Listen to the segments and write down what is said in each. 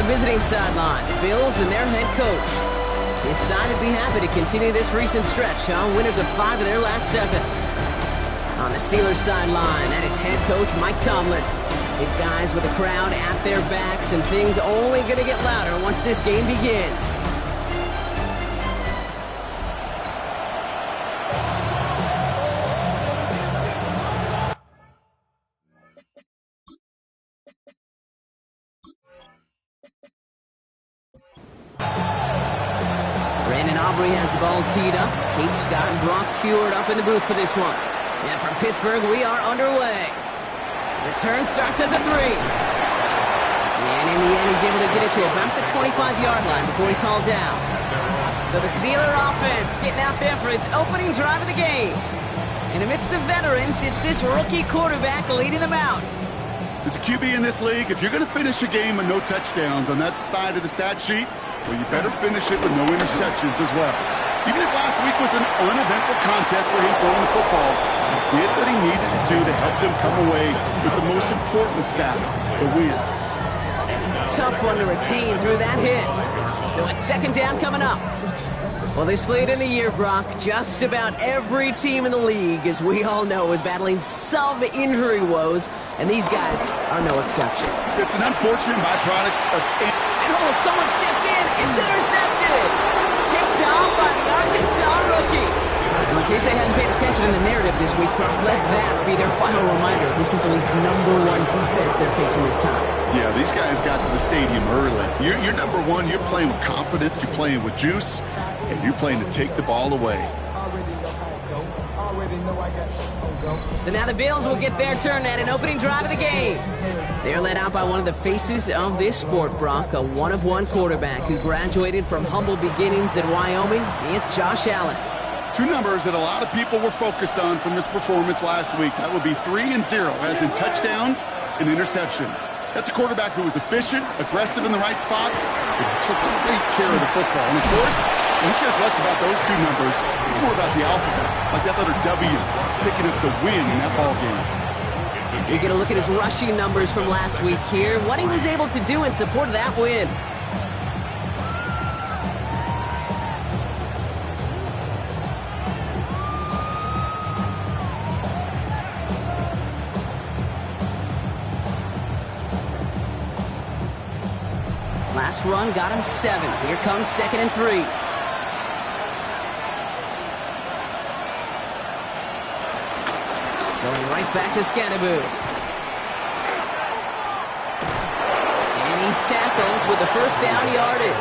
visiting sideline, the Bills and their head coach. His side would be happy to continue this recent stretch, winners of 5 of their last 7. On the Steelers sideline, that is head coach Mike Tomlin. His guys with the crowd at their backs, and things only going to get louder once this game begins. Aubrey has the ball teed up. Kate Scott and Brock Huard up in the booth for this one. And from Pittsburgh, we are underway. Return starts at the 3. And in the end, he's able to get it to about the 25-yard line before he's hauled down. So the Steeler offense getting out there for its opening drive of the game. And amidst the veterans, it's this rookie quarterback leading them out. As a QB in this league, if you're going to finish a game with no touchdowns on that side of the stat sheet, well, you better finish it with no interceptions as well. Even if last week was an uneventful contest for him throwing the football, he did what he needed to do to help them come away with the most important stat, the win. Tough one to retain through that hit. So it's second down coming up. Well, this late in the year, Brock, just about every team in the league, as we all know, is battling some injury woes, and these guys are no exception. It's an unfortunate byproduct of... Oh, someone stepped in. It's intercepted. Picked off by the Arkansas rookie. In case they hadn't paid attention in the narrative this week, Brock, let that be their final reminder. This is the league's #1 defense they're facing this time. Yeah, these guys got to the stadium early. You're number one. You're playing with confidence. You're playing with juice. And you're playing to take the ball away. So now the Bills will get their turn at an opening drive of the game. They're led out by one of the faces of this sport, Brock, a one-of-one quarterback who graduated from humble beginnings in Wyoming. It's Josh Allen. 2 numbers that a lot of people were focused on from his performance last week. That would be 3 and 0, as in touchdowns and interceptions. That's a quarterback who was efficient, aggressive in the right spots, and took great care of the football. And of course, he cares less about those 2 numbers. It's more about the alphabet, like that letter W, picking up the win in that ball game. You're going to look at his rushing numbers from last week here, what he was able to do in support of that win. Last run got him 7. Here comes 2nd and 3. Going right back to Scatterboot. And he's tackled with the first down yardage.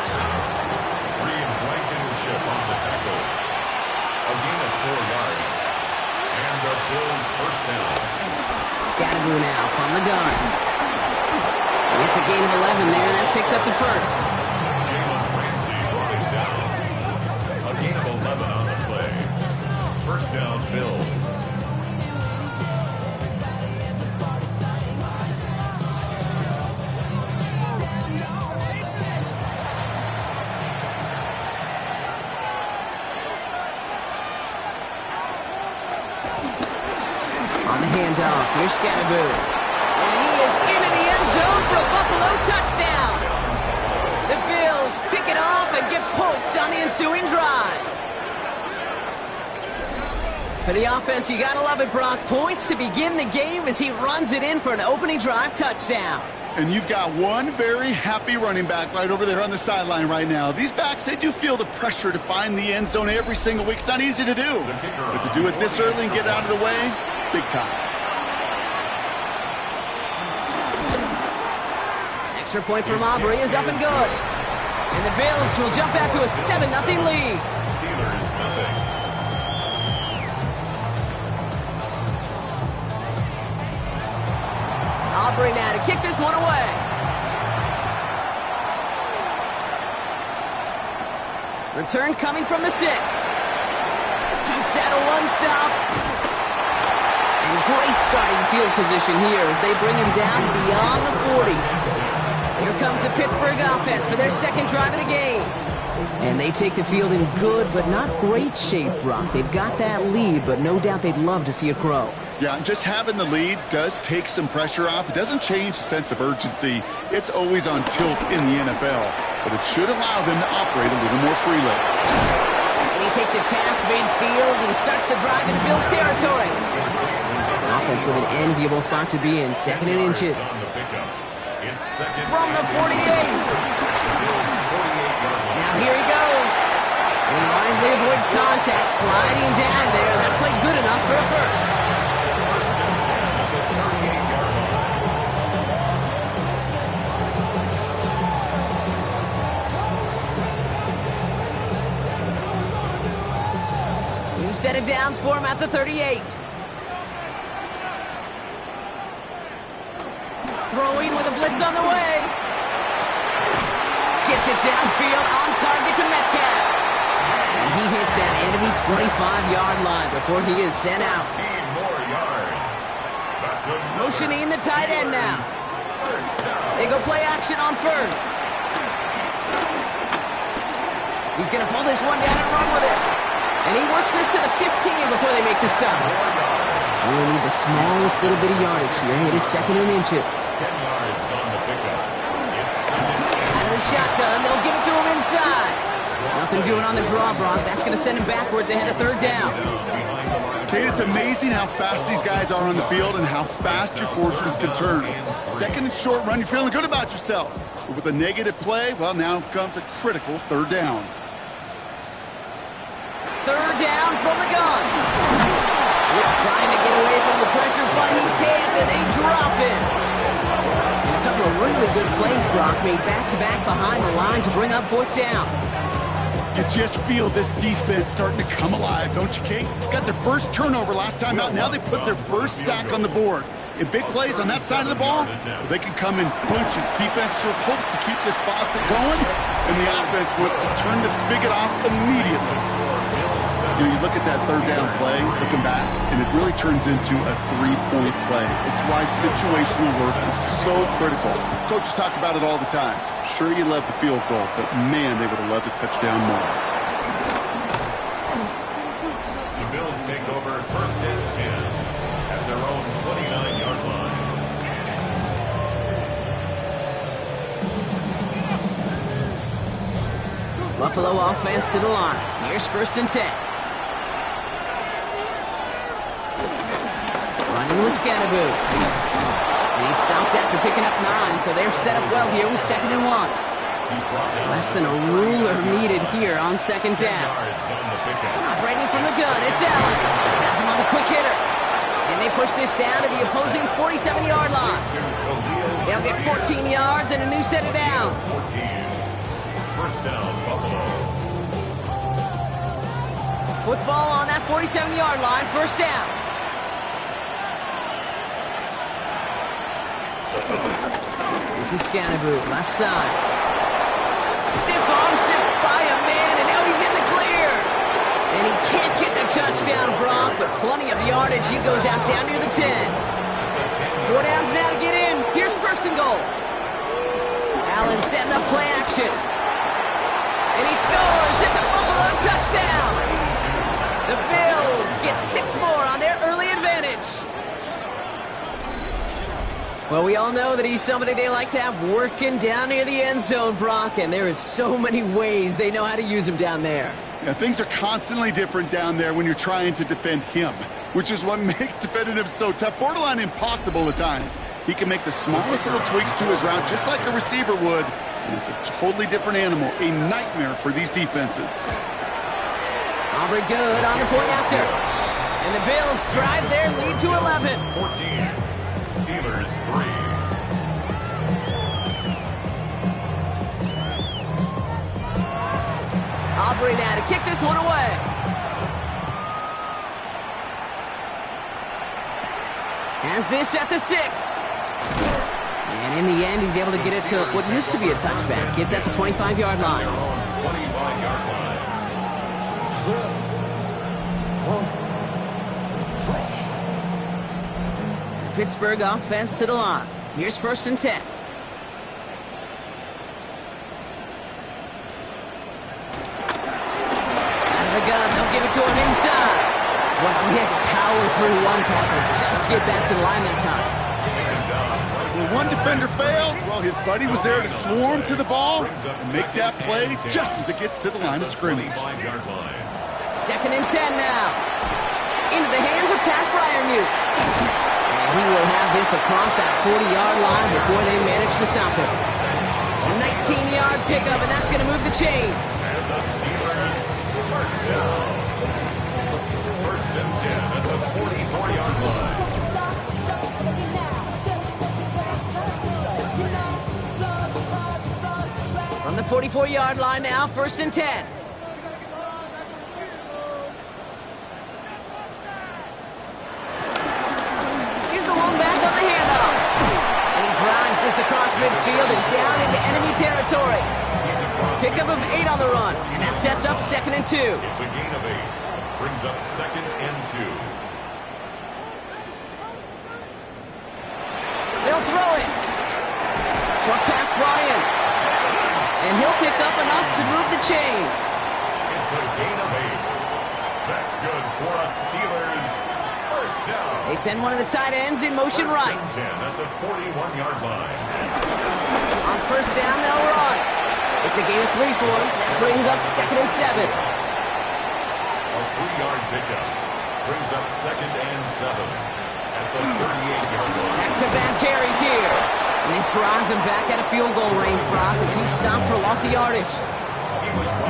Blankenship on the tackle. A gain of 4 yards. And the Bills first down. Scatterboot now from the gun. It's a gain of 11 there. That picks up the first. Jalen Ramsey brought it down. A gain of 11 on the play. First down, Bills. On the handoff, here's Scatterboot. And he is into the end zone for a Buffalo touchdown. The Bills pick it off and get points on the ensuing drive. For the offense, you gotta love it, Brock. Points to begin the game as he runs it in for an opening drive touchdown. And you've got one very happy running back right over there on the sideline right now. These backs, they do feel the pressure to find the end zone every single week. It's not easy to do. But to do it this early and get out of the way, big time. Extra point from Aubrey is up and good. And the Bills will jump out to a 7-0 lead. Steelers nothing. Aubrey now to kick this one away. Return coming from the 6. Takes out a one-stop. And great starting field position here as they bring him down beyond the 40. Here comes the Pittsburgh offense for their second drive of the game. And they take the field in good but not great shape, Brock. They've got that lead, but no doubt they'd love to see it grow. Yeah, just having the lead does take some pressure off. It doesn't change the sense of urgency. It's always on tilt in the NFL, but it should allow them to operate a little more freely. And he takes it past midfield and starts the drive into Bills territory. Offense with an enviable spot to be in, 2nd and inches. From the 48. Now here he goes. And he wisely avoids contact, sliding down there. That played good enough for a first. New set of downs for him at the 38. Throwing with a blitz on the way. Gets it downfield on target to Metcalf. And he hits that enemy 25-yard line before he is sent out. More yards. Motioning the tight end now. They go play action on first. He's going to pull this one down and run with it. And he works this to the 15 before they make the stop. Only need the smallest little bit of yardage here. It is 2nd and inches. 10 yards on the pickup. Out of the shotgun, they'll give it to him inside. Nothing doing on the draw, Brock. That's going to send him backwards ahead of 3rd down. Kate, it's amazing how fast these guys are on the field and how fast your fortunes can turn. 2nd and short run, you're feeling good about yourself. But with a negative play, well, now comes a critical 3rd down. 3rd down from the gun. Trying to get away from the pressure, but he can't, and they drop it. And a couple of really good plays, Brock, made back-to-back behind the line to bring up 4th down. You just feel this defense starting to come alive, don't you, Kate? Got their first turnover last time out. Now they put their first sack on the board. In big plays on that side of the ball, they can come in bunches. Defense sure hopes to keep this faucet going, and the offense wants to turn the spigot off immediately. You know, you look at that 3rd down play, looking back, and it really turns into a 3-point play. It's why situational work is so critical. Coaches talk about it all the time. Sure, you love the field goal, but man, they would have loved a touchdown more. The Bills take over 1st and 10 at their own 29-yard line. Buffalo offense to the line. Here's 1st and 10. Running with Scannaboo. He's stopped after picking up 9, so they're set up well here with 2nd and 1. Less than a ruler needed here on 2nd down. Operating from the gun, it's Allen. Has him on the quick hitter. And they push this down to the opposing 47-yard line. They'll get 14 yards and a new set of downs. 1st down, Buffalo. Football on that 47-yard line, 1st down. This is Scannaboo, left side. Stiff arm sits by a man, and now he's in the clear. And he can't get the touchdown, Brock, but plenty of yardage. He goes out down near the 10. 4 downs now to get in. Here's 1st and goal. Allen setting up play action. And he scores. It's a Buffalo touchdown. The Bills get 6 more on their early advantage. Well, we all know that he's somebody they like to have working down near the end zone, Brock, and there is so many ways they know how to use him down there. Yeah, things are constantly different down there when you're trying to defend him, which is what makes defending him so tough, borderline impossible at times. He can make the smallest little tweaks to his route just like a receiver would, and it's a totally different animal, a nightmare for these defenses. Aubrey good on the point after. And the Bills drive their lead to 11. 14. Steelers 3. Aubrey now to kick this one away. Has this at the 6. And in the end, he's able to get it to what used to be a touchback. It's at the 25-yard line. 25-yard line. Pittsburgh offense to the line. Here's 1st and 10. Out of the gun, they'll give it to him inside. Well, he had to power through one tackle just to get back to the line that time. When one defender failed, well, his buddy was there to swarm to the ball and make that play just as it gets to the line of scrimmage. 2nd and 10 now. Into the hands of Pat Freiermuth. And he will have this across that 40-yard line before they manage to stop him. A 19-yard pickup, and that's going to move the chains. And the Steelers first down. 1st and 10 at the 44-yard line. From the 44-yard line now, 1st and 10. Across midfield and down into enemy territory. Pickup of 8 on the run, and that sets up 2nd and 2. It's a gain of 8. Brings up 2nd and 2. They'll throw it. Short pass brought in. And he'll pick up enough to move the chains. It's a gain of 8. That's good for a Steelers first down. They send one of the tight ends in motion right. 10 at the 41-yard line. On 1st down, they'll run. It's a gain of 3 for them. That brings up 2nd and 7. A 3-yard pickup brings up 2nd and 7 at the 38-yard line. Back-to-back carries here. And this drives him back at a field goal range, Brock, as he's stopped for loss of yardage.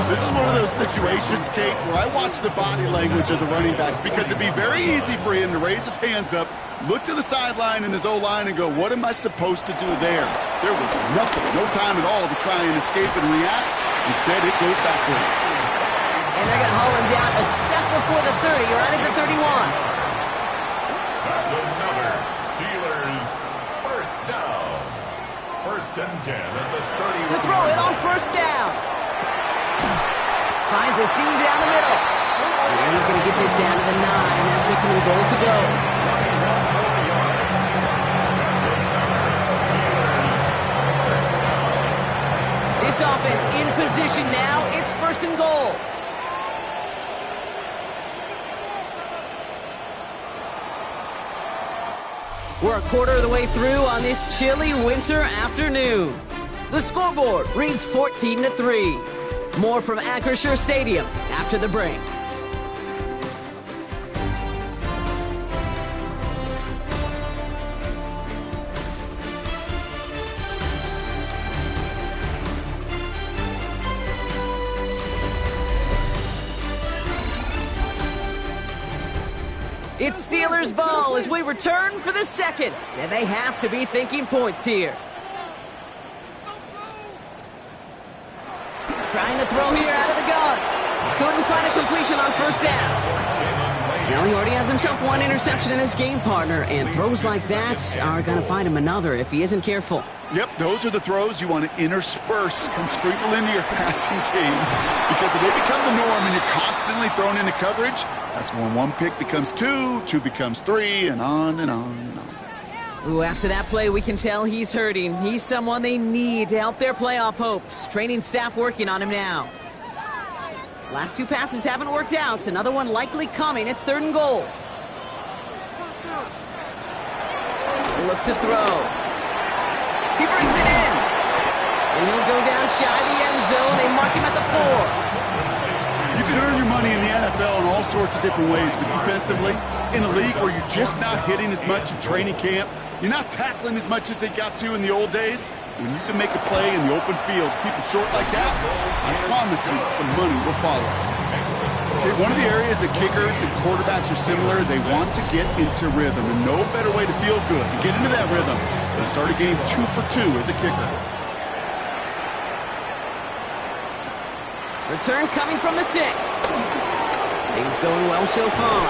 This is one of those situations, Kate, where I watch the body language of the running back because it'd be very easy for him to raise his hands up, look to the sideline in his O-line and go, what am I supposed to do there? There was nothing, no time at all to try and escape and react. Instead, it goes backwards. And they're going to haul him down a step before the 30, right at the 31. That's another Steelers first down. 1st and 10 at the 31. To throw it on 1st down. Finds a seam down the middle. And he's going to get this down to the 9. That puts him in goal to go. This offense in position now. It's 1st and goal. We're a quarter of the way through on this chilly winter afternoon. The scoreboard reads 14-3. More from Acrisure Stadium after the break. It's Steelers ball as we return for the 2nd, and they have to be thinking points here. Trying to throw here out of the gun. Couldn't find a completion on 1st down. Now he already has himself one interception in his game, partner, and throws like that are going to find him another if he isn't careful. Yep, those are the throws you want to intersperse and sprinkle into your passing game. Because if they become the norm and you're constantly thrown into coverage, that's when 1 pick becomes 2, 2 becomes 3, and on and on and on. Ooh, after that play, we can tell he's hurting. He's someone they need to help their playoff hopes. Training staff working on him now. Last 2 passes haven't worked out. Another one likely coming. It's 3rd and goal. Look to throw. He brings it in. And he'll go down shy of the end zone. They mark him at the 4. You can earn your money in the NFL in all sorts of different ways, but defensively, in a league where you're just not hitting as much in training camp, you're not tackling as much as they got to in the old days, when you can make a play in the open field, keep it short like that, I promise you some money will follow. Okay, one of the areas that kickers and quarterbacks are similar, they want to get into rhythm, and no better way to feel good and get into that rhythm than start a game 2 for 2 as a kicker. Return coming from the 6. Things going well so far.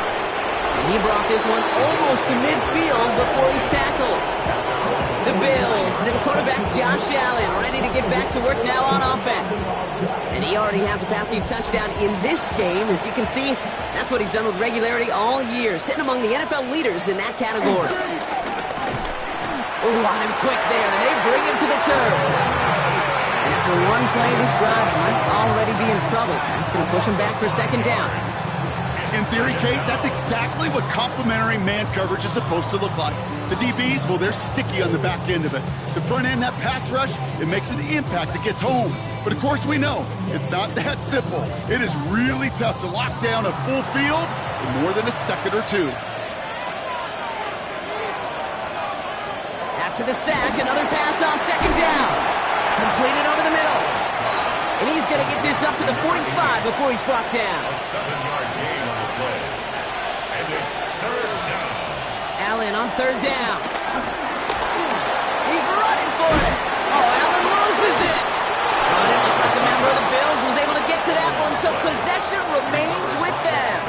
And he brought this one almost to midfield before he's tackled. The Bills and quarterback Josh Allen ready to get back to work now on offense. And he already has a passing touchdown in this game. As you can see, that's what he's done with regularity all year, sitting among the NFL leaders in that category. Oh, on him quick there, and they bring him to the turf. And after one play, this drive might already be in trouble. That's going to push him back for 2nd down. In theory, Kate, that's exactly what complementary man coverage is supposed to look like. The DBs, well, they're sticky on the back end of it. The front end, that pass rush, it makes an impact that gets home. But of course we know, it's not that simple. It is really tough to lock down a full field in more than a second or two. After the sack, another pass on second down. Completed over the middle. And he's going to get this up to the 45 before he's brought down. A 7-yard gain on the play. And it's third down. Allen on third down. He's running for it. Oh, Allen loses it. Oh, it looked like a member of the Bills was able to get to that one, so possession remains with them.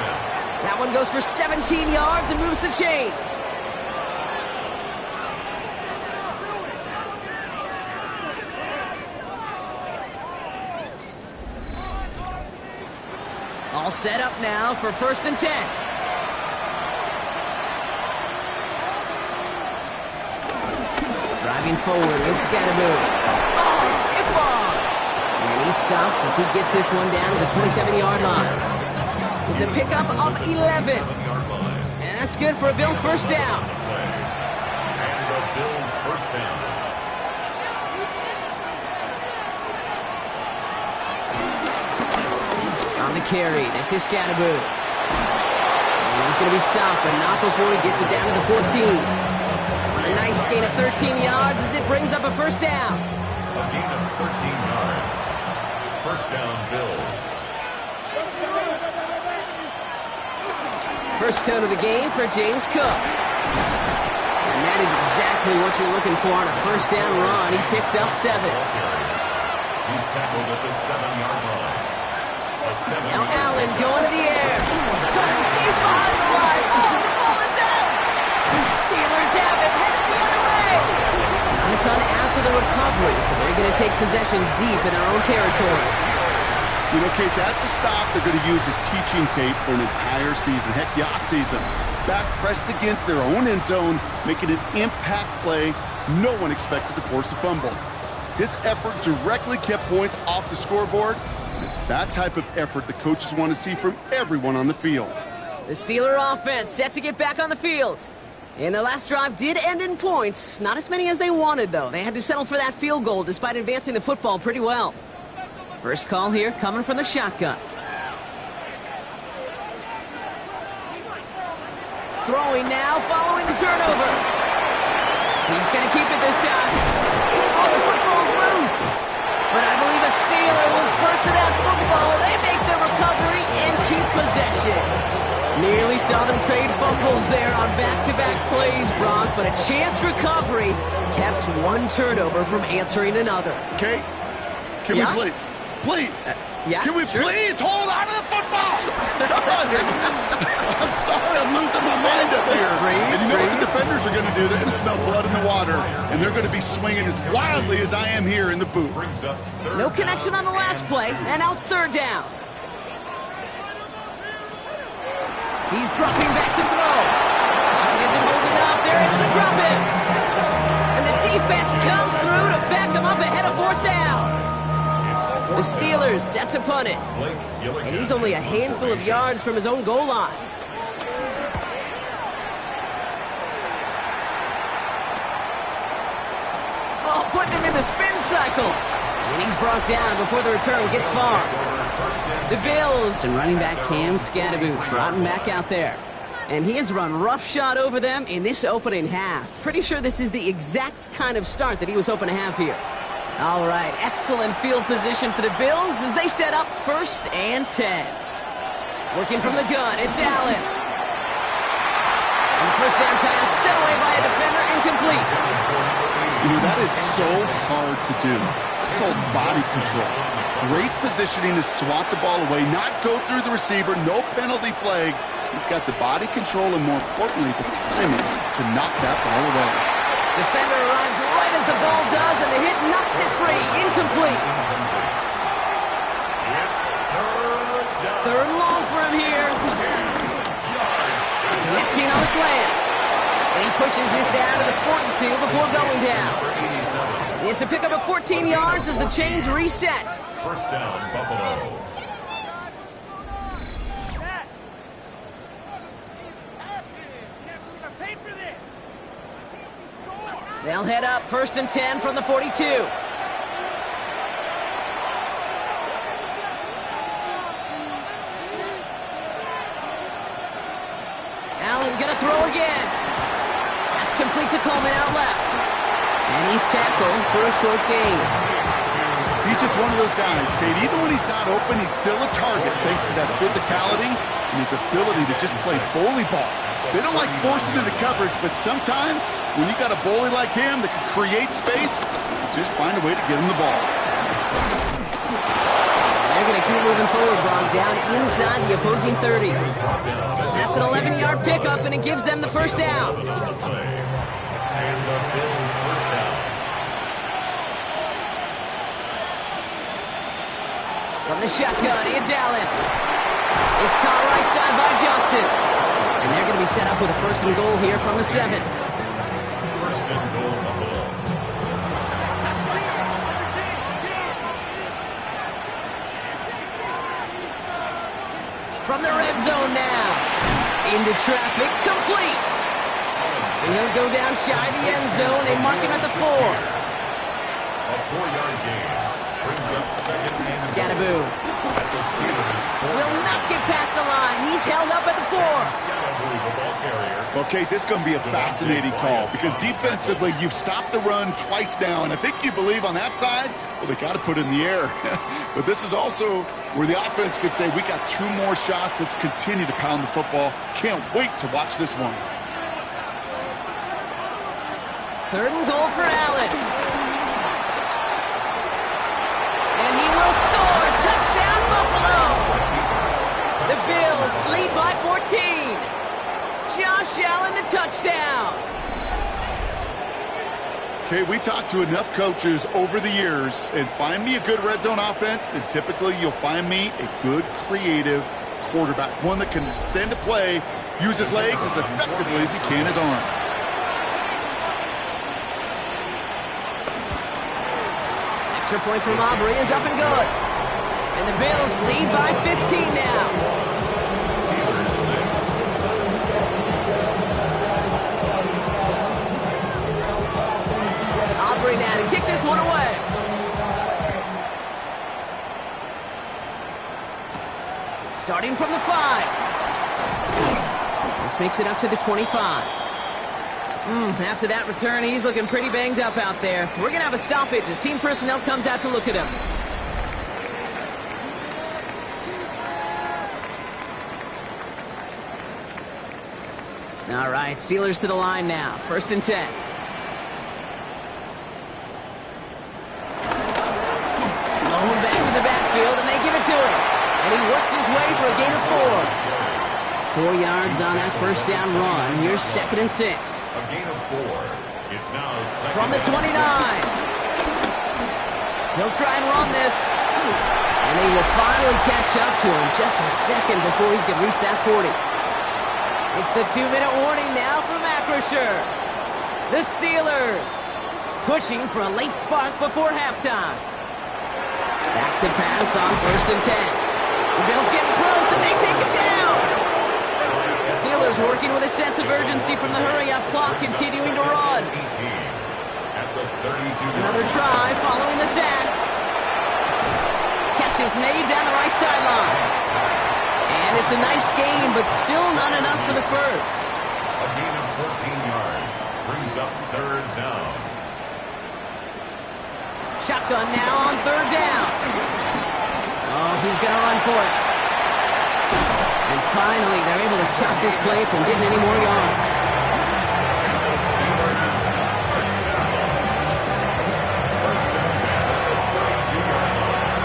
That one goes for 17 yards and moves the chains. All set up now for 1st and 10. Driving forward with Scatterboot. Oh, stiff arm! And he's stopped as he gets this one down to the 27-yard line. It's a pickup of 11. 7-yard line. And that's good for a Bills first down. And a Bills first down. On the carry, this is Scatterboot. And he's going to be stopped, but not before he gets it down to the 14. A nice gain of 13 yards as it brings up a first down. A gain of 13 yards. First down, Bills. First tone of the game for James Cook. And that is exactly what you're looking for on a first down run. He picked up 7. He's tackled at the 7-yard line. Now Allen going to the air. Coming deep behind the line. Oh, the ball is out. Steelers have it, headed the other way. And it's on after the recovery, so they're going to take possession deep in their own territory. You know, Kate, that's a stop they're going to use as teaching tape for an entire season. Heck, the offseason. Back pressed against their own end zone, making an impact play. No one expected to force a fumble. His effort directly kept points off the scoreboard. It's that type of effort the coaches want to see from everyone on the field. The Steeler offense set to get back on the field. And their last drive did end in points. Not as many as they wanted, though. They had to settle for that field goal despite advancing the football pretty well. First call here coming from the shotgun. Throwing now, following the turnover. He's going to keep it this time. Oh, the football's loose. But I believe a Steeler was first to that football. They make the recovery and keep possession. Nearly saw them trade fumbles there on back-to-back plays, Brock, but a chance recovery kept one turnover from answering another. Okay? Can we please? Yeah, Can we sure. please hold on to the football? Sorry. I'm sorry. I'm losing my mind up here. And you know what the defenders are going to do? They're going to smell blood in the water, and they're going to be swinging as wildly as I am here in the booth. No connection on the last play, and now it's third down. He's dropping back to throw. He isn't holding up. They're able to drop it. And the defense comes through to back him up ahead of fourth down. The Steelers set to punt it. And he's only a handful of yards from his own goal line. Oh, putting him in the spin cycle. And he's brought down before the return gets far. The Bills and running back Cam Scatterboot trotting back out there. And he has run roughshod over them in this opening half. Pretty sure this is the exact kind of start that he was hoping to have here. All right, excellent field position for the Bills as they set up 1st and 10. Working from the gun, it's Allen. And the first down pass set away by a defender, incomplete. You know, that is so hard to do. It's called body control. Great positioning to swat the ball away, not go through the receiver, no penalty flag. He's got the body control and, more importantly, the timing to knock that ball away. Defender arrives right as the ball does, and the hit knocks it free. Incomplete. Third and long for him here. Connecting on the slant. And he pushes this down to the 42 before going down. It's a pickup of 14 yards as the chains reset. First down, Buffalo. They'll head up 1st and 10 from the 42. Allen gonna throw again. That's complete to Coleman out left. And he's tackled for a short gain. He's just one of those guys, Kate. Even when he's not open, he's still a target thanks to that physicality and his ability to just play bully ball. They don't like forcing into coverage, but sometimes when you got a bully like him that can create space, just find a way to get him the ball. They're going to keep moving forward, Bron, down inside the opposing 30. That's an 11-yard pickup, and it gives them the first down. And the Bills first down. From the shotgun, it's Allen. It's caught right side by Johnson. And they're going to be set up with a 1st and goal here from the 7. 1st and goal, Buffalo. From the red zone now. Into traffic, complete. And he'll go down shy of the end zone. They mark him at the 4. A 4-yard gain brings up 2nd and Scattaboo at the Steelers' 4. will not get past the line. He's held up at the 4. Scattaboo, the ball carrier. Well, Kate, this is going to be a fascinating call because defensively, you've stopped the run twice now, and I think you believe on that side, well, they got to put it in the air. But this is also where the offense could say, we got 2 more shots. Let's continue to pound the football. Can't wait to watch this one. 3rd and goal for Allen. And he will score. Touchdown, Buffalo. The Bills lead by 14. Josh Allen, the touchdown. Okay, we talked to enough coaches over the years, and find me a good red zone offense, and typically you'll find me a good creative quarterback, one that can extend a play, use his legs as effectively as he can his arm. Extra point from Aubrey is up and good. And the Bills lead by 15 now. Aubrey now to kick this one away. Starting from the 5. This makes it up to the 25. After that return, he's looking pretty banged up out there. We're going to have a stoppage as team personnel comes out to look at him. All right, Steelers to the line now. 1st and 10. Going back to the backfield, and they give it to him. And he works his way for a gain of 4. 4 yards on that 1st down run. Here's 2nd and 6. A gain of 4. It's now 2nd From the 29. He'll try and run this. And he will finally catch up to him just a second before he can reach that 40. It's the 2-minute warning now from Acrisure. The Steelers pushing for a late spark before halftime. Back to pass on 1st and 10. The Bills getting close, and they take him down. The Steelers working with a sense of urgency from the hurry-up clock, continuing to run. 18 at the 32. Another try following the sack. Catch is made down the right sideline. And it's a nice game, but still not enough for the first. A gain of 14 yards brings up 3rd down. Shotgun now on 3rd down. Oh, he's going to run for it. And finally, they're able to stop this play from getting any more yards. The Steelers first down. 1st and 10 at the 32-yard line.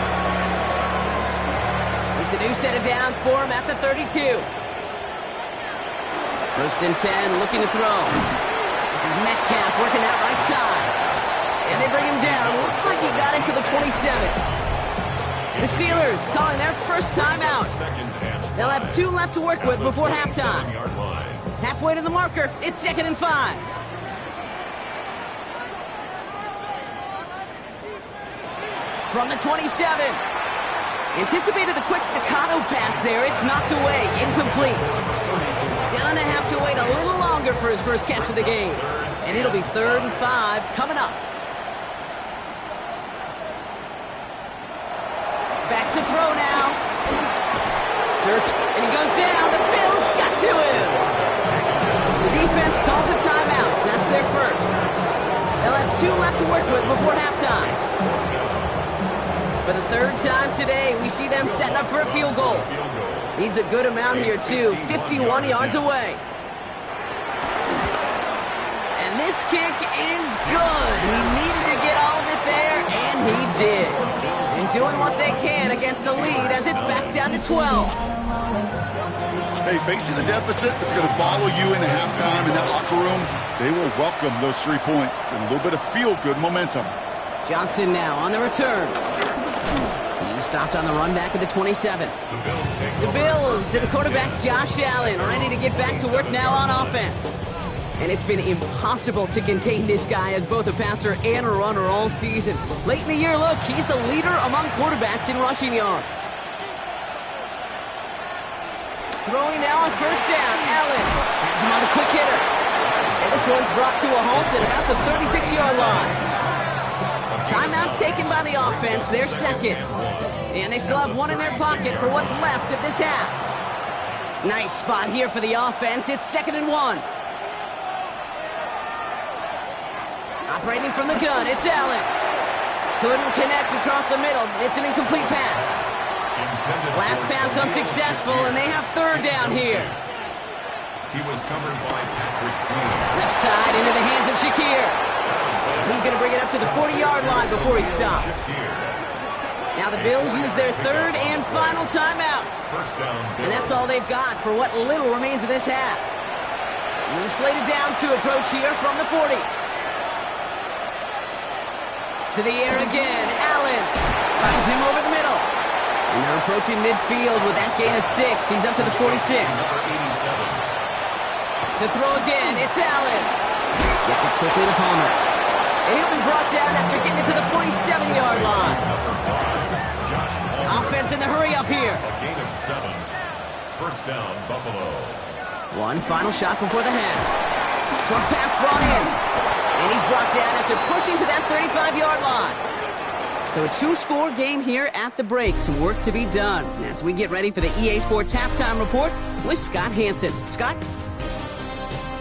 It's a new set of downs for him at the 32. 1st and 10, looking to throw. This is Metcalf working that right side. And they bring him down. Looks like he got into the 27. The Steelers calling their first timeout. They'll have 2 left to work with before halftime. Halfway to the marker, it's 2nd and 5. From the 27. Anticipated the quick staccato pass there. It's knocked away, incomplete. Gonna have to wait a little longer for his first catch of the game. and it'll be 3rd and 5 coming up. Back to throw now. Search, and he goes down. The Bills got to him. The defense calls a timeout. So that's their first. They'll have 2 left to work with before halftime. For the 3rd time today, we see them setting up for a field goal. Needs a good amount here, too. 51 yards away. And this kick is good. He needed to get all of it there, and he did. And doing what they can against the lead as it's back down to 12. Hey, facing a deficit that's going to follow you into halftime in that locker room, they will welcome those 3 points and a little bit of feel-good momentum. Johnson now on the return. He stopped on the run back at the 27. The Bills to the quarterback Josh Allen, ready to get back to work now on offense. And it's been impossible to contain this guy as both a passer and a runner all season. Late in the year, look, he's the leader among quarterbacks in rushing yards. Throwing now on 1st down, Allen has him on the quick hitter. And this one's brought to a halt at about the 36-yard line. Timeout taken by the offense, their second. And they still have 1 in their pocket for what's left of this half. Nice spot here for the offense. It's 2nd and 1. Operating from the gun, it's Allen. Couldn't connect across the middle. It's an incomplete pass. Last pass unsuccessful, and they have 3rd down here. He was covered by Patrick Queen. Left side into the hands of Shakir. He's going to bring it up to the 40-yard line before he stopped. Now the Bills use their 3rd and final timeout. And that's all they've got for what little remains of this half. New slated downs to approach here from the 40. To the air again, Allen finds him over the middle. And they're approaching midfield with that gain of 6. He's up to the 46. To throw again, it's Allen. Gets it quickly to Palmer. And he'll be brought down after getting it to the 47-yard line. Offense in the hurry up here. A gain of 7. 1st down, Buffalo. One final shot before the half. Short pass brought in. And he's brought down after pushing to that 35-yard line. So a 2-score game here at the break. Some work to be done as we get ready for the EA Sports Halftime Report with Scott Hanson. Scott?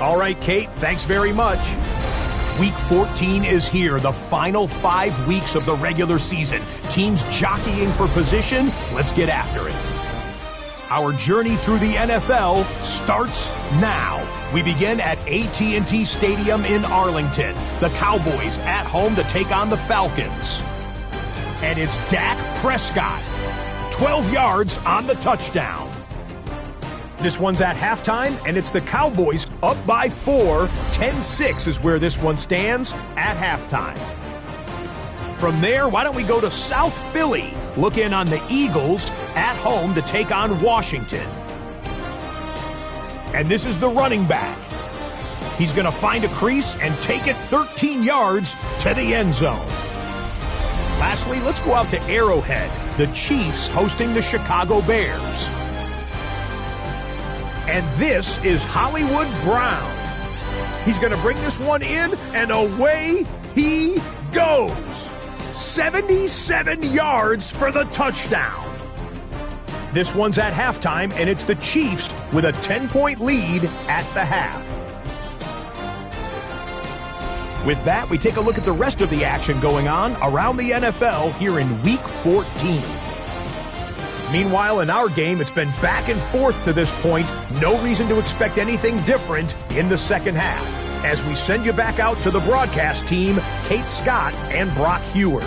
All right, Kate, thanks very much. Week 14 is here, the final 5 weeks of the regular season. Teams jockeying for position. Let's get after it. Our journey through the NFL starts now. We begin at AT&T Stadium in Arlington. The Cowboys at home to take on the Falcons. And it's Dak Prescott. 12 yards on the touchdown. This one's at halftime, and it's the Cowboys up by 4. 10-6 is where this one stands at halftime. From there, why don't we go to South Philly, look in on the Eagles at home to take on Washington. And this is the running back. He's going to find a crease and take it 13 yards to the end zone. Lastly, let's go out to Arrowhead, the Chiefs hosting the Chicago Bears. And this is Hollywood Brown. He's going to bring this one in, and away he goes. 77 yards for the touchdown. This one's at halftime, and it's the Chiefs with a 10-point lead at the half. With that, we take a look at the rest of the action going on around the NFL here in Week 14. Meanwhile, in our game, it's been back and forth to this point. No reason to expect anything different in the second half. As we send you back out to the broadcast team, Kate Scott and Brock Heward.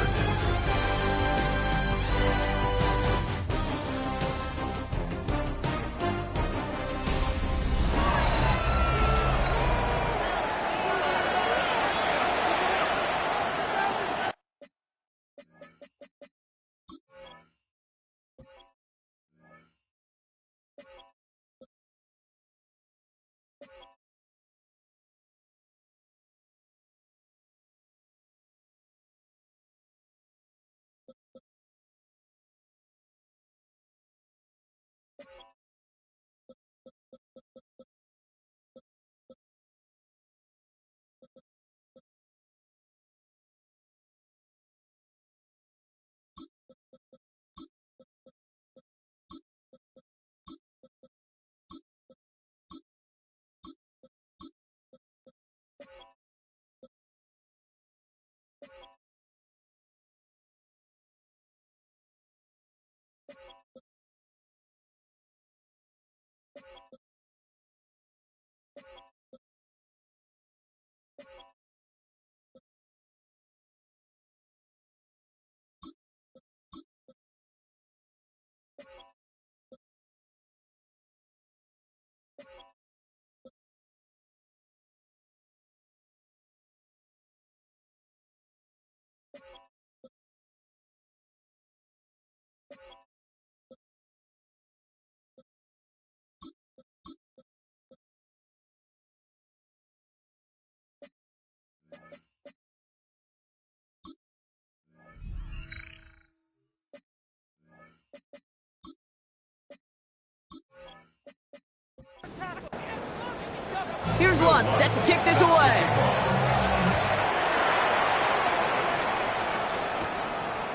Here's Lutz, set to kick this away.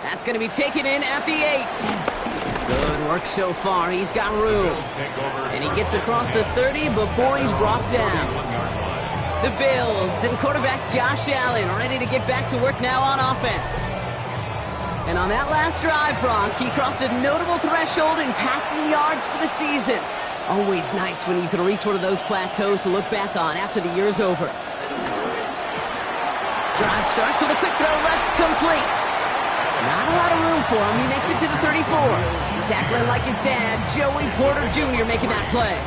That's going to be taken in at the 8. Good work so far. He's got room. And he gets across the 30 before he's brought down. The Bills and quarterback Josh Allen ready to get back to work now on offense. And on that last drive, Brock, he crossed a notable threshold in passing yards for the season. Always nice when you can reach one of those plateaus to look back on after the year's over. Drive starts with a quick throw left, complete. Not a lot of room for him. He makes it to the 34. Tackling like his dad, Joey Porter Jr. making that play.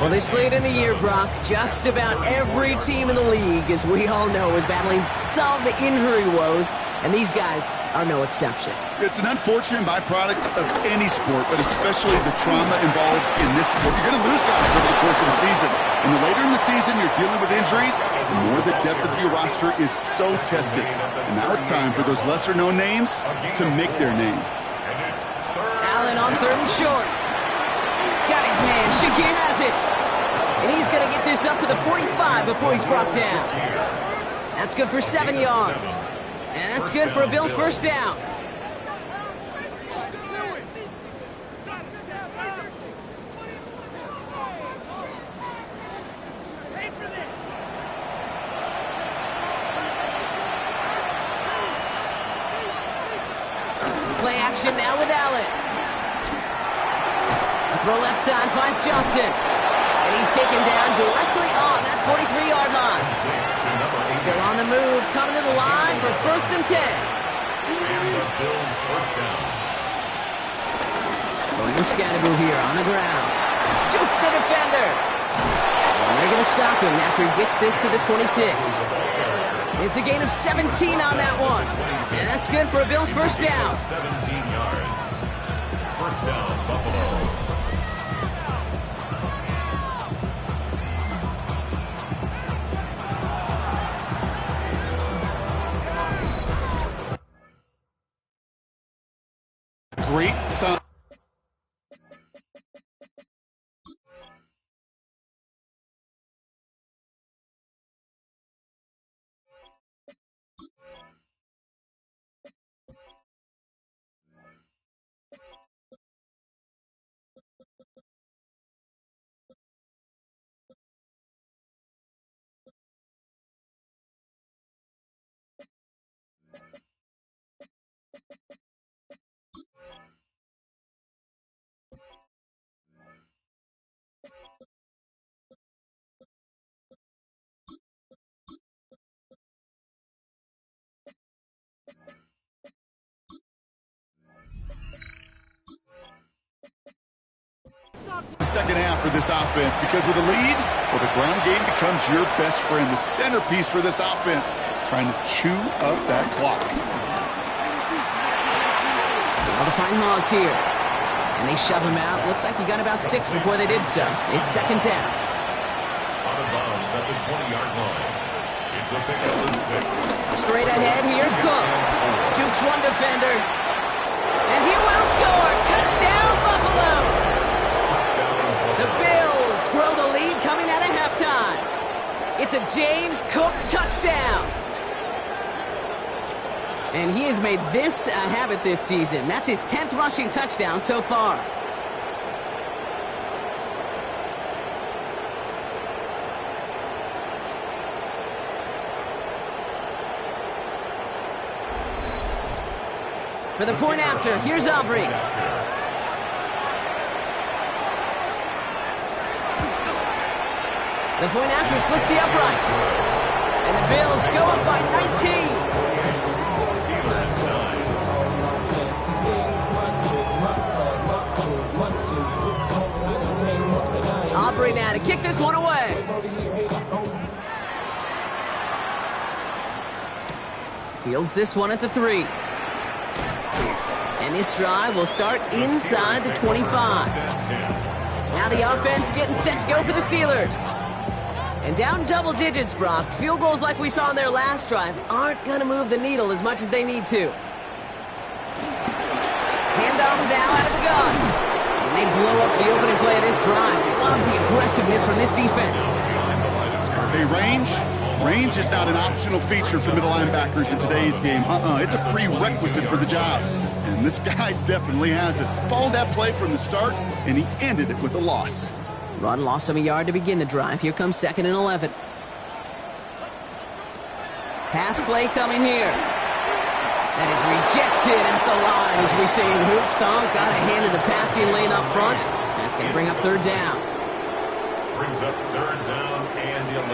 Well, this late in the year, Brock, just about every team in the league, as we all know, is battling some injury woes, and these guys are no exception. It's an unfortunate byproduct of any sport, but especially the trauma involved in this sport. You're going to lose guys over the course of the season. And the later in the season you're dealing with injuries, the more the depth of your roster is so tested. And now it's time for those lesser-known names to make their name. Allen on 3rd and short. Got his man. Shakir has it. And he's going to get this up to the 45 before he's brought down. That's good for 7 yards. And that's good for a Bills first down. Play action now with Allen. Throw left side finds Johnson. And he's taken down directly on that 43-yard line. Still on the move, coming to the line for 1st and 10. And the Bills first down. Going to Scatterboo here on the ground. Juke the defender. And they're going to stop him after he gets this to the 26. It's a gain of 17 on that one. And that's good for a Bills first down. 17 yards. First down, Buffalo. Great sign. Second half for this offense, because with a lead, well, the ground game becomes your best friend, the centerpiece for this offense, trying to chew up that clock. Well, to find Hawes here. And they shove him out. Looks like he got about 6 before they did so. It's 2nd down. Out of bounds at the 20-yard line. It's a pickup of 6. Straight ahead, here's Cook. Jukes one defender. And he will score. Touchdown, Buffalo! The Bills grow the lead coming out of halftime. It's a James Cook touchdown. And he has made this a habit this season. That's his 10th rushing touchdown so far. For the point after, here's Aubrey. The point after splits the upright. And the Bills go up by 19. Aubrey now to kick this one away. Fields this one at the 3. And this drive will start inside the 25. Now the offense getting set to go for the Steelers. And And down double digits, Brock. Field goals like we saw in their last drive aren't going to move the needle as much as they need to. Handoff now out of the gun. And they blow up the opening play of this drive. Love the aggressiveness from this defense. Hey, range is not an optional feature for middle linebackers in today's game. It's a prerequisite for the job. And this guy definitely has it. Followed that play from the start, and he ended it with a loss. Run lost him a yard to begin the drive. Here comes 2nd and 11. Pass play coming here. That is rejected at the line, as we say in hoops. Got a hand in the passing lane up front. That's going to bring up 3rd down. Brings up 3rd down and 11.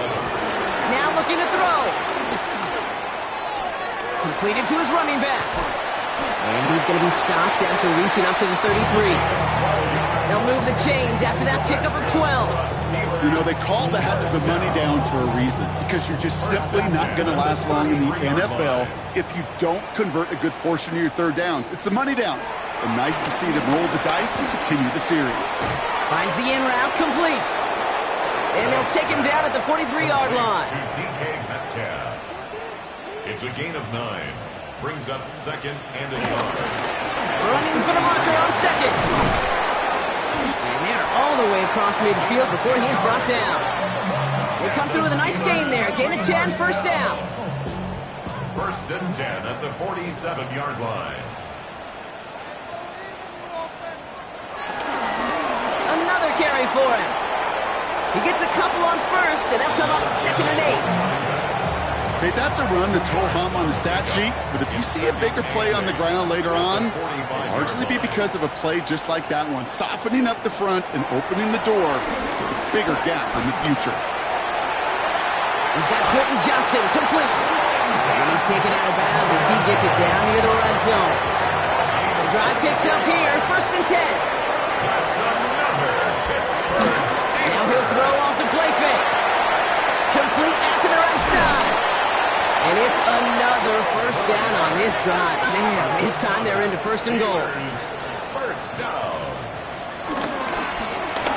Now looking to throw. Completed to his running back. And he's going to be stopped after reaching up to the 33. They'll move the chains after that pickup of 12. You know, they call the money down for a reason, because you're just simply not going to last long in the NFL if you don't convert a good portion of your 3rd downs. It's the money down. And nice to see them roll the dice and continue the series. Finds the in route complete. And they'll take him down at the 43-yard line. To DK Metcalf. It's a gain of 9. Brings up 2nd and a yard. Running for the marker on 2nd. And they're all the way across midfield before he's brought down. They come through with a nice gain there. Gain of 10, 1st down. 1st and 10 at the 47-yard line. Another carry for him. He gets a couple on 1st, and they'll come up 2nd and 8. Okay, that's a run that's ho-hum on the stat sheet, but if you see a bigger play on the ground later on, it'll largely be because of a play just like that one, softening up the front and opening the door for a bigger gap in the future. He's got Quentin Johnson complete. And he's taken out of bounds as he gets it down near the red zone. The drive picks up here, 1st and 10. That's another Pittsburgh steal. Now he'll throw off the play fake. Complete out to the right side. And it's another 1st down on this drive. Man, this time they're into 1st and goal. 1st down.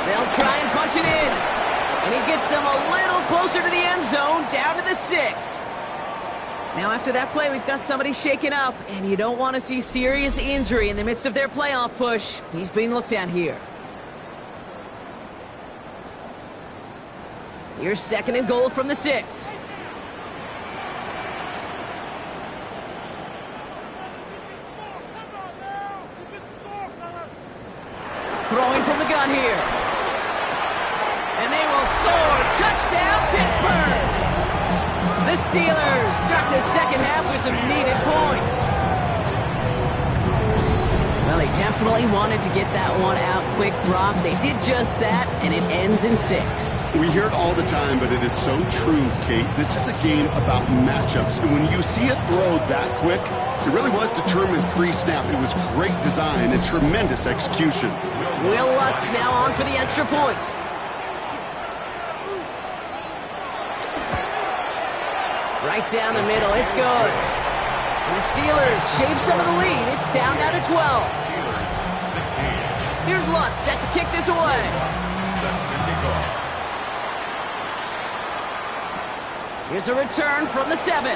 They'll try and punch it in. And he gets them a little closer to the end zone, down to the 6. Now after that play, we've got somebody shaken up, and you don't want to see serious injury in the midst of their playoff push. He's being looked at here. Here's 2nd and goal from the 6. Throwing from the gun here. And they will score. Touchdown, Pittsburgh! The Steelers start the 2nd half with some needed points. Well, they definitely wanted to get that one out quick, Brock. They did just that, and it ends in 6. We hear it all the time, but it is so true, Kate. This is a game about matchups, and when you see a throw that quick, it really was determined pre-snap. It was great design and tremendous execution. Will Lutz now on for the extra point. Right down the middle, it's good. And the Steelers shave some of the lead. It's down now to 12. Steelers 16. Here's Lutz set to kick this away. Set to kick off. Here's a return from the 7.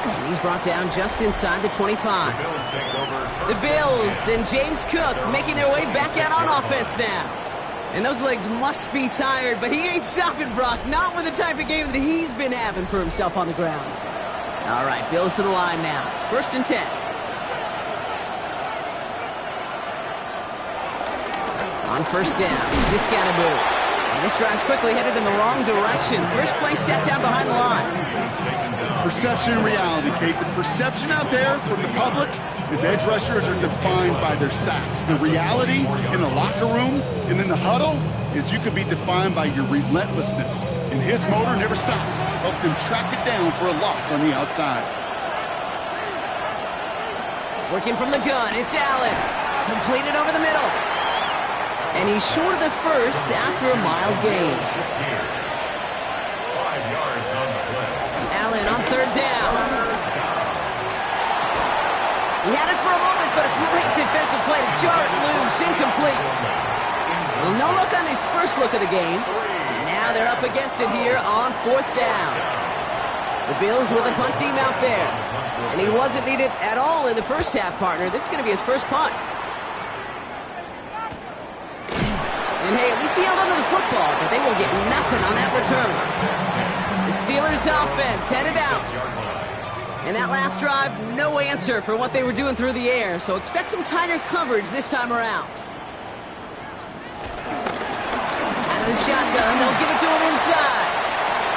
And he's brought down just inside the 25. Bills take over. The Bills and James Cook making their way back out on offense now. And those legs must be tired, but he ain't stopping, Brock. Not with the type of game that he's been having for himself on the ground. All right, Bills to the line now. 1st and 10. On 1st down, Ziskanaboo. And this drive's quickly headed in the wrong direction. First play set down behind the line. Perception and reality, Kate. The perception out there from the public is edge rushers are defined by their sacks. The reality in the locker room and in the huddle is you can be defined by your relentlessness. And his motor never stopped. Helped him track it down for a loss on the outside. Working from the gun, it's Allen. Completed over the middle. And he's short of the 1st after a mild gain. 5 yards on the play. Allen on 3rd down. He had it for a moment, but a great defensive play to jar it loose. Incomplete. Well, no look on his first look of the game. And now now they're up against it here on 4th down. The Bills with a punt team out there. And he wasn't needed at all in the first half, partner. This is going to be his first punt. And hey, at least he held onto the football, but they will get nothing on that return. The Steelers offense headed out. And that last drive, no answer for what they were doing through the air, so expect some tighter coverage this time around. Out of the shotgun, they'll give it to him inside.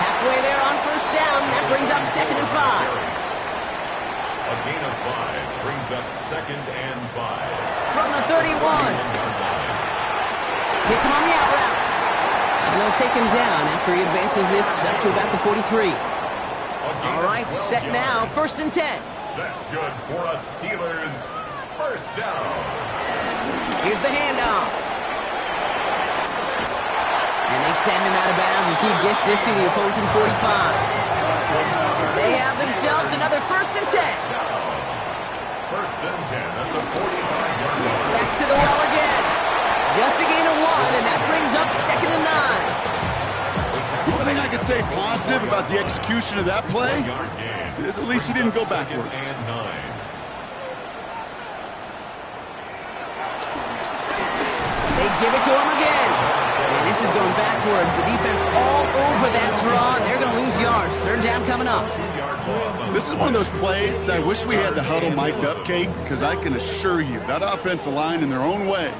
Halfway there on 1st down, that brings up 2nd and 5. A gain of 5 brings up 2nd and 5. From the 31. Hits him on the out route. And they'll take him down after he advances this up to about the 43. All right, set now, 1st and 10. That's good for a Steelers 1st down. Here's the handoff. And they send him out of bounds as he gets this to the opposing 45. They have themselves another 1st and 10. 1st and 10 at the 45-yard line. Back to the well again. Just a gain of 1, and that brings up 2nd and 9. One thing I could say positive about the execution of that play is at least he didn't go backwards. They give it to him again. And this is going backwards. The defense all over that draw, and they're going to lose yards. 3rd down coming up. This is one of those plays that I wish we had the huddle mic'd up, Kate, because I can assure you that offensive line in their own way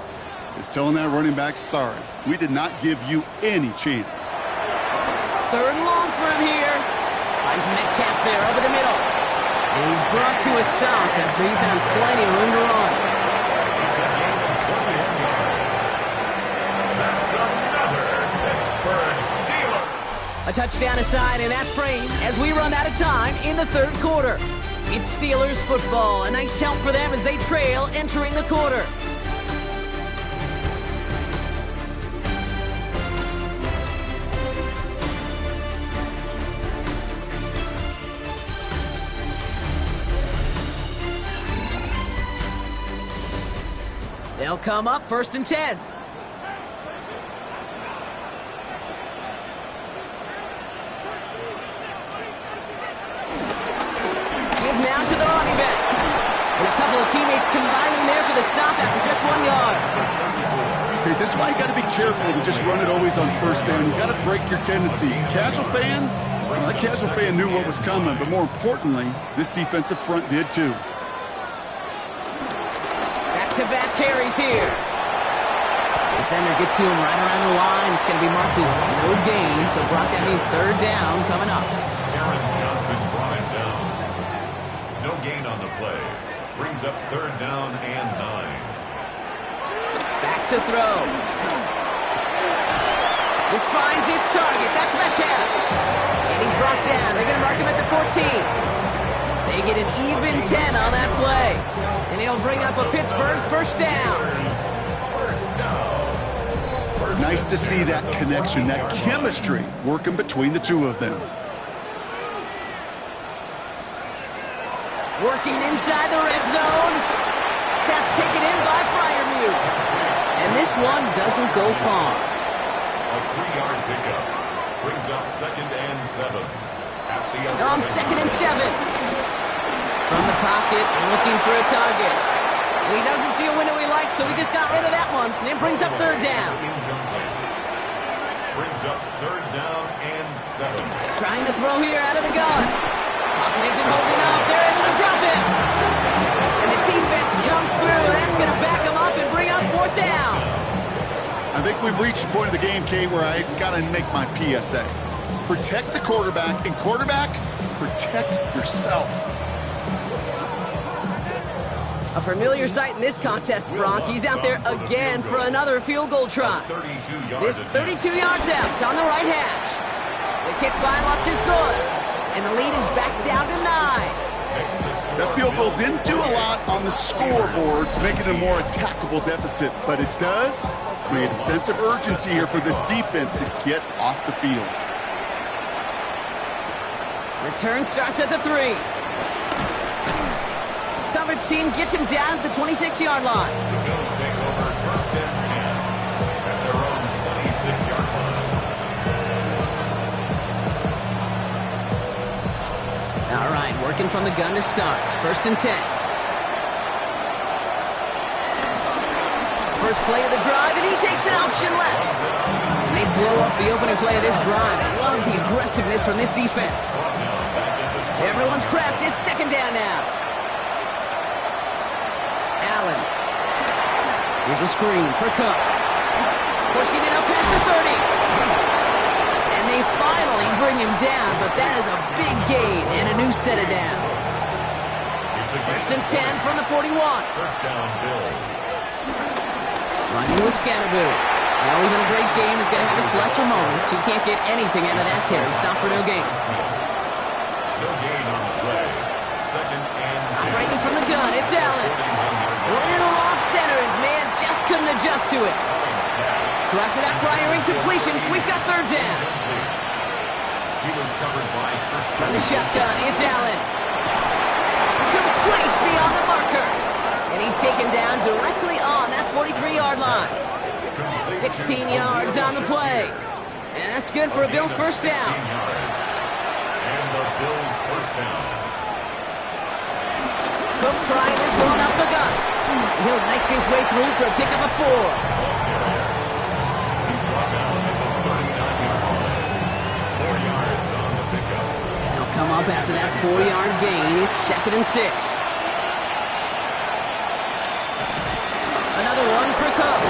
is telling that running back, sorry, we did not give you any chance. 3rd and long for him here. Finds Metcalf there over the middle. And he's brought to a stop after he found plenty of room to run. It's a gain of 21 yards. That's another Pittsburgh Steelers. A touchdown aside in that frame as we run out of time in the 3rd quarter. It's Steelers football. A nice help for them as they trail entering the quarter. They'll come up 1st and 10. Give now to the running back. And a couple of teammates combining there for the stop after just 1 yard. Okay, this is why you got to be careful to just run it always on 1st down. You got to break your tendencies. Casual fan, well, that casual fan knew what was coming, but more importantly, this defensive front did too. Back-to-back carries here. Defender gets to him right around the line. It's going to be marked as no gain, so Brock, that means 3rd down coming up. Taron Johnson brought him down. No gain on the play. Brings up 3rd down and 9. Back to throw. This finds its target. That's Metcalf. And he's brought down. They're going to mark him at the 14. They get an even 10 on that play. And he'll bring up a Pittsburgh 1st down. Nice to see that connection, that chemistry working between the two of them. Working inside the red zone. Pass taken in by Freiermuth. And this one doesn't go far. A 3-yard pickup. Brings up 2nd and 7. At the On 2nd and 7. From the pocket, looking for a target. And he doesn't see a window he likes, so he just got rid of that one. And it brings up 3rd down. Brings up 3rd down and 7. Trying to throw here out of the gun. Pocket isn't holding up. They're able to drop him. And the defense comes through. That's going to back him up and bring up 4th down. I think we've reached the point of the game, Kate, where I got to make my PSA. Protect the quarterback, and quarterback, protect yourself. A familiar sight in this contest, Brock. He's out there again for another field goal try. This 32 yards out. It's on the right hash. The kick by Lutz is good. And the lead is back down to 9. That field goal didn't do a lot on the scoreboard to make it a more attackable deficit, but it does create a sense of urgency here for this defense to get off the field. Return starts at the 3. Coverage team gets him down at the 26-yard line. The Bills take over 1st and 10 at their own 26-yard line. Looking from the gun to start. 1st and 10. First play of the drive, and he takes an option left. They blow up the opening play of this drive. I love the aggressiveness from this defense. Everyone's prepped. It's 2nd down now. Allen. Here's a screen for Cook. Pushing it up past the 30. And they finally bring him down, but that is a big gain and a new set of downs. 1st and 10 from the 41. First down, Bills. Running with Scannaboo. Now, even a great game is going to have its lesser moments. You can't get anything out of that carry. Stop for no gain. No gain on the play. 2nd and 10. Operating from the gun, it's Allen. A little off center. His man just couldn't adjust to it. So after that prior incompletion, we've got 3rd down. He was covered by Christian. From the shotgun, it's Allen. Complete beyond the marker. And he's taken down directly on that 43-yard line. 16 yards on the play. And that's good for a Bills first down. And the Bills first down. Cook trying this one up the gut. He'll make his way through for a pickup of 4. He's brought down at the 39-yard line. 4 yards on the pickup. He'll come up after that 4-yard gain. It's 2nd and 6. Another one for Cook.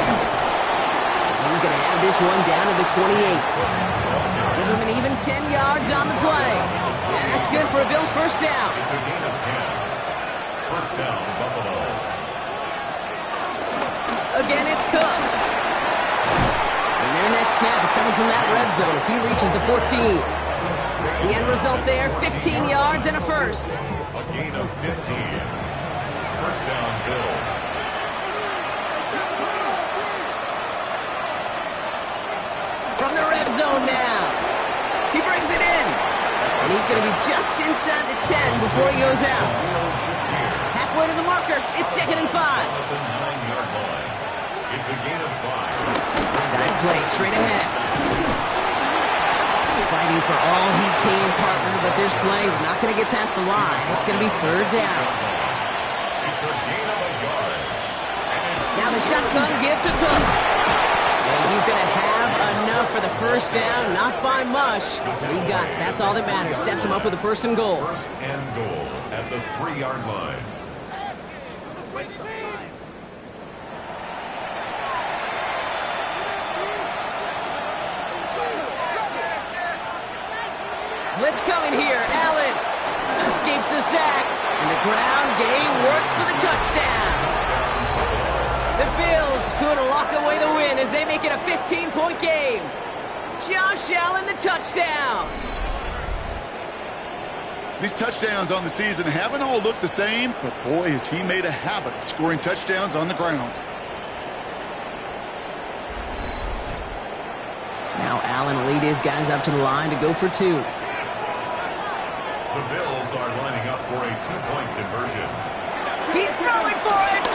He's going to have this one down to the 28. Give him an even 10 yards on the play. And that's good for a Bills first down. It's a gain of 10. First down, Buffalo. Again, it's Cook. And their next snap is coming from that red zone as he reaches the 14. The end result there, 15 yards and a first. A gain of 15. First down, Bills. From the red zone now. He brings it in. And he's going to be just inside the 10 before he goes out. Halfway to the marker. It's 2nd and 5. At the 9-yard line. It's a gain of 5. That play straight ahead. Fighting for all he can, partner, but this play is not going to get past the line. It's going to be 3rd down. It's a gain of a yard. Now the shotgun give to Cook. And he's going to have enough for the first down, not by much. But he got it. That's all that matters. Sets him up with a 1st and goal. First and goal at the 3-yard line. Blitz coming here. Allen escapes the sack. And the ground game works for the touchdown. The Bills could lock away the win as they make it a 15-point game. Josh Allen, the touchdown. These touchdowns on the season haven't all looked the same, but boy, has he made a habit of scoring touchdowns on the ground. Now Allen will lead his guys up to the line to go for 2. The Bills are lining up for a 2-point conversion. He's throwing for it.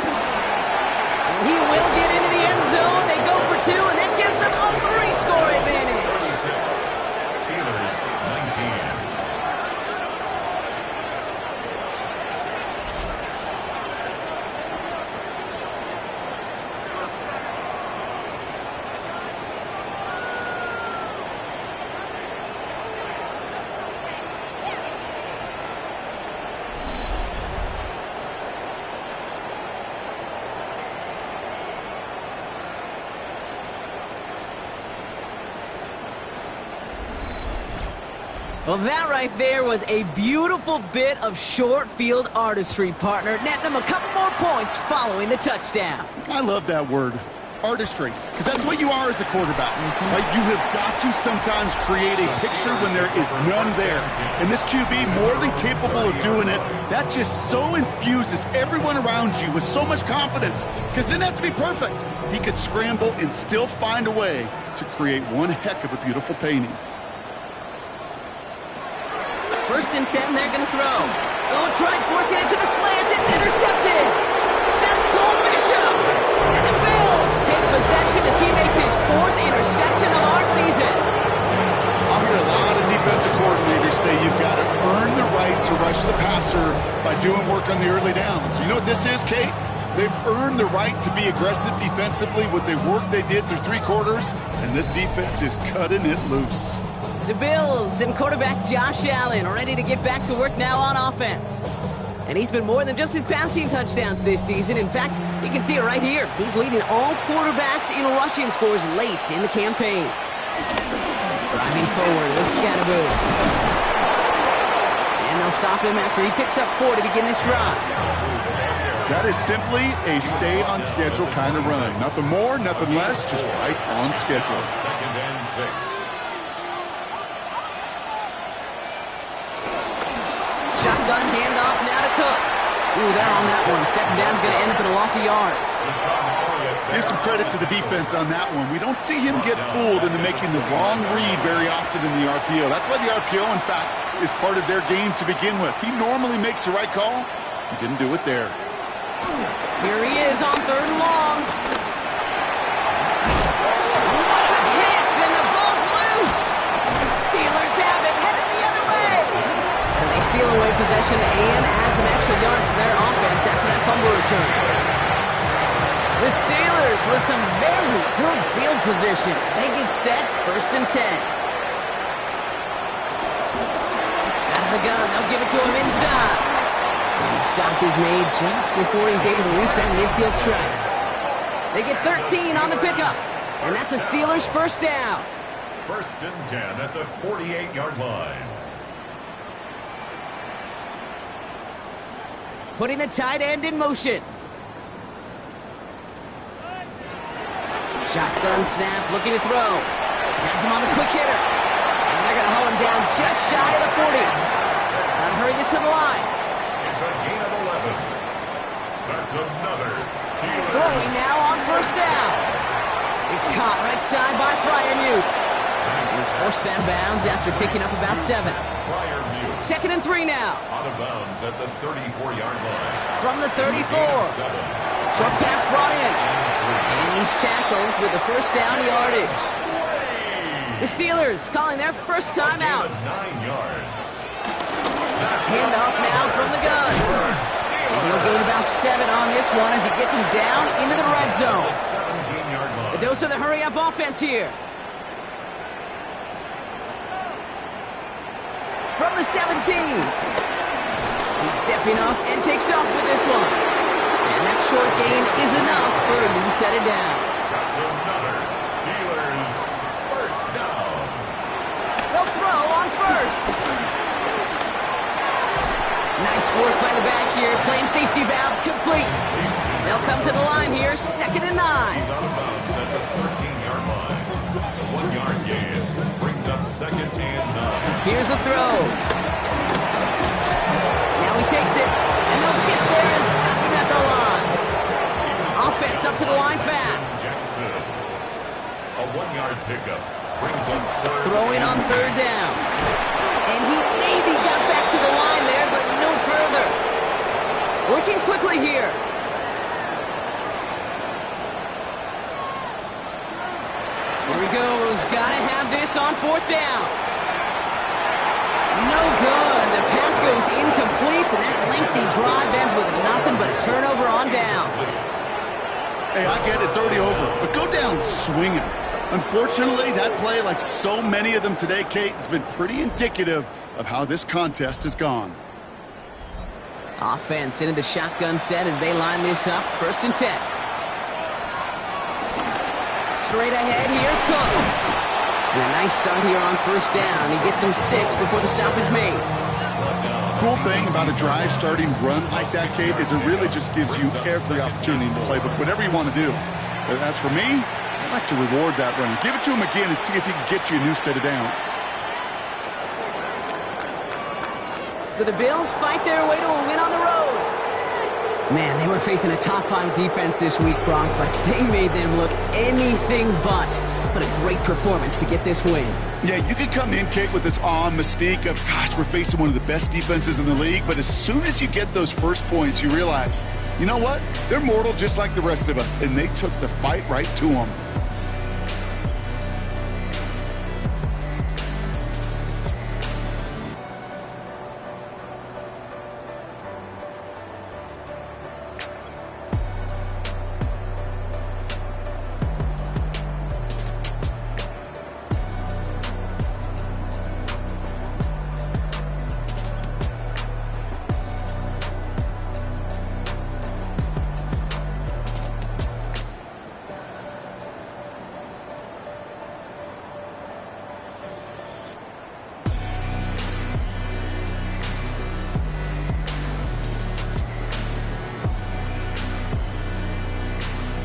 And he will get into the end zone. They go for 2, and that gives them a 3-score advantage. 36. Steelers 19. Well, that right there was a beautiful bit of short field artistry, partner. Netting them a couple more points following the touchdown. I love that word, artistry, because that's what you are as a quarterback. Like, you have got to sometimes create a picture when there is none there. And this QB, more than capable of doing it, that just so infuses everyone around you with so much confidence, because it didn't have to be perfect. He could scramble and still find a way to create one heck of a beautiful painting. 1st and 10, they're going to throw. Oh, tried forcing it to the slant. It's intercepted. That's Cole Bishop. And the Bills take possession as he makes his 4th interception of our season. I'll hear a lot of defensive coordinators coordinators say you've got to earn the right to rush the passer by doing work on the early downs. You know what this is, Kate? They've earned the right to be aggressive defensively with the work they did through 3 quarters, and this defense is cutting it loose. The Bills and quarterback Josh Allen ready to get back to work now on offense. And he's been more than just his passing touchdowns this season. In fact, you can see it right here. He's leading all quarterbacks in rushing scores late in the campaign. Driving forward with Scatterboo. And they'll stop him after he picks up 4 to begin this drive. That is simply a stay-on-schedule kind of run. Nothing more, nothing less, just right on schedule. 2nd and 6. Shotgun handoff now to Cook. Ooh, they're on that one. 2nd down's going to end up in a loss of yards. Give some credit to the defense on that one. We don't see him get fooled into making the wrong read very often in the RPO. That's why the RPO, in fact, is part of their game to begin with. He normally makes the right call. He didn't do it there. Here he is on 3rd and long. What a hit, and the ball's loose. Steelers have it, headed the other way. And they steal away possession and add some extra yards for their offense after that fumble return. The Steelers with some very good field positions. They get set, 1st and 10. Out of the gun, they'll give it to him inside. And the stop is made just before he's able to reach that midfield stripe. They get 13 on the pickup, and that's a Steelers 1st down. 1st and 10 at the 48-yard line. Putting the tight end in motion. Shotgun snap, looking to throw. Has him on the quick hitter. And they're going to haul him down just shy of the 40. Gotta hurry this to the line. It's a gain of 11. That's another Steelers. Throwing now on 1st down. It's caught right side by Freiermuth. He's forced out of bounds after picking up about 7. Freiermuth. 2nd and 3 now. Out of bounds at the 34-yard line. From the 34. Short pass brought in. And he's tackled with the 1st down yardage. The Steelers calling their 1st time out. 9 yards. Handoff now from the gun. And he'll gain about 7 on this one as he gets him down into the red zone. 17-yard line. The dose of the hurry-up offense here. From the 17. He's stepping up and takes off with this one. And that short gain is enough for a new set of downs. That's another Steelers 1st down. They'll throw on 1st. Nice work by the back here. Playing safety valve complete. They'll come to the line here. 2nd and 9. He's out of bounds at the 13-yard line. It's a 1-yard gain. Brings up 2nd and 9. Here's a throw. Now he takes it. And they'll get there and stop him at the line. Offense up to the line fast. Jackson. A 1-yard pickup. Brings up 3rd. Throwing on 3rd down. And he maybe got back to the line there, but no further. Working quickly here. Here he goes. Gotta have this on 4th down. No good. The pass goes incomplete, and that lengthy drive ends with nothing but a turnover on downs. Hey, I get it. It's already over. But go down swinging. Unfortunately, that play, like so many of them today, Kate, has been pretty indicative of how this contest has gone. Offense into the shotgun set as they line this up. 1st and 10. Straight ahead, here's Cook. And a nice start here on 1st down. He gets him 6 before the stop is made. Cool thing about a drive starting run like that, Kate, is it really just gives you every opportunity in the playbook, whatever you want to do. But as for me, I like to reward that run. Give it to him again and see if he can get you a new set of downs. So the Bills fight their way to a win on the road. Man, they were facing a top-5 defense this week, Gronk, but they made them look anything but. What a great performance to get this win. Yeah, you could come in, Kate, with this awe and mystique of, gosh, we're facing one of the best defenses in the league, but as soon as you get those first points, you realize, you know what? They're mortal just like the rest of us, and they took the fight right to them.